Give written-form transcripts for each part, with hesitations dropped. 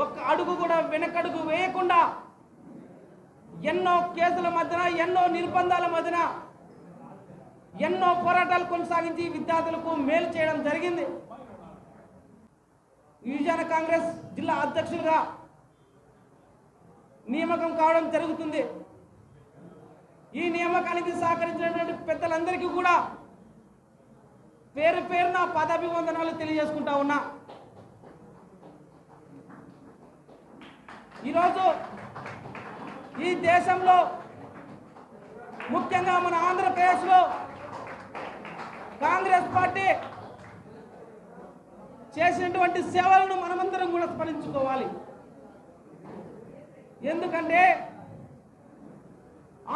ఒక్క అడుగు కూడా వెనకడుగు వేయకుండా ఎన్నో కేసుల మధ్యన, ఎన్నో నిర్బంధాల మధ్యన ఎన్నో పోరాటాలు కొనసాగించి విద్యార్థులకు మేలు చేయడం జరిగింది. యువజన కాంగ్రెస్ జిల్లా అధ్యక్షులుగా నియామకం కావడం జరుగుతుంది. ఈ నియామకానికి సహకరించినటువంటి పెద్దలందరికీ కూడా పేరు పేరున పదాభివందనాలు తెలియజేసుకుంటా ఉన్నా. ఈరోజు ఈ దేశంలో ముఖ్యంగా మన ఆంధ్రప్రదేశ్లో కాంగ్రెస్ పార్టీ చేసినటువంటి సేవలను మనమందరం కూడా స్మరించుకోవాలి. ఎందుకంటే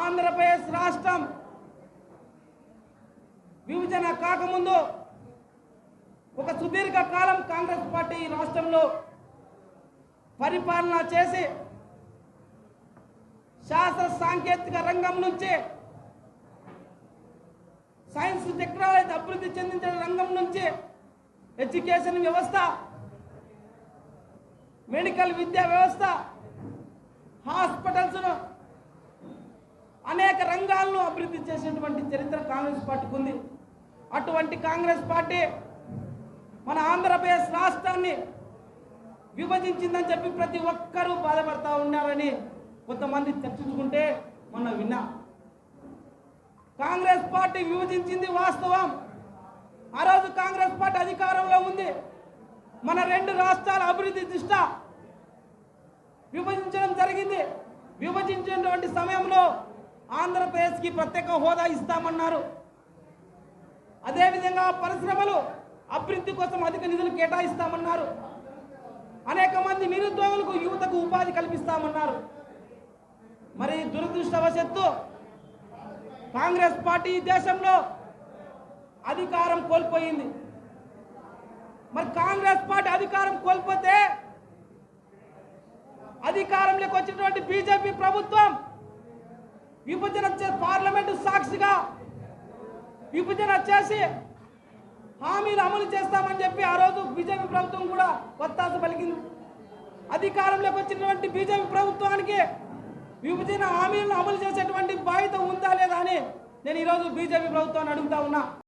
ఆంధ్రప్రదేశ్ రాష్ట్రం విభజన కాకముందు ఒక సుదీర్ఘ కాలం కాంగ్రెస్ పార్టీ ఈ రాష్ట్రంలో పరిపాలన చేసి శాస్త్ర సాంకేతిక రంగం నుంచి సైన్స్ టెక్నాలజీ అభివృద్ధి చెందించిన రంగం నుంచి ఎడ్యుకేషన్ వ్యవస్థ, మెడికల్ విద్యా వ్యవస్థ, హాస్పిటల్స్ అనేక రంగాలను అభివృద్ధి చేసినటువంటి చరిత్ర కాంగ్రెస్ పార్టీకి ఉంది. అటువంటి కాంగ్రెస్ పార్టీ మన ఆంధ్రప్రదేశ్ రాష్ట్రాన్ని విభజించిందని చెప్పి ప్రతి ఒక్కరూ బాధపడతా ఉన్నారని కొంతమంది చర్చించుకుంటే మొన్న విన్నా. కాంగ్రెస్ పార్టీ విభజించింది వాస్తవం. ఆ రోజు కాంగ్రెస్ పార్టీ అధికారంలో ఉంది. మన రెండు రాష్ట్రాల అభివృద్ధి దృష్ట్యా విభజించడం జరిగింది. విభజించినటువంటి సమయంలో ఆంధ్రప్రదేశ్కి ప్రత్యేక హోదా ఇస్తామన్నారు. అదేవిధంగా పరిశ్రమలు అభివృద్ధి కోసం అధిక నిధులు కేటాయిస్తామన్నారు. అనేక మంది నిరుద్యోగులకు, యువతకు ఉపాధి కల్పిస్తామన్నారు. మరి దురదృష్టవశాత్తు కాంగ్రెస్ పార్టీ దేశంలో అధికారం కోల్పోయింది. మరి కాంగ్రెస్ పార్టీ అధికారం కోల్పోతే అధికారంలోకి వచ్చినటువంటి బీజేపీ ప్రభుత్వం విభజన పార్లమెంటు సాక్షిగా విభజన చేసి హామీలు అమలు చేస్తామని చెప్పి ఆ రోజు బీజేపీ ప్రభుత్వం కూడా వత్తాసు పలికింది. అధికారంలోకి వచ్చినటువంటి బీజేపీ ప్రభుత్వానికి విభజన హామీలను అమలు చేసేటువంటి బాధ్యత ఉందా లేదా అని నేను ఈరోజు బీజేపీ ప్రభుత్వాన్ని అడుగుతా ఉన్నా.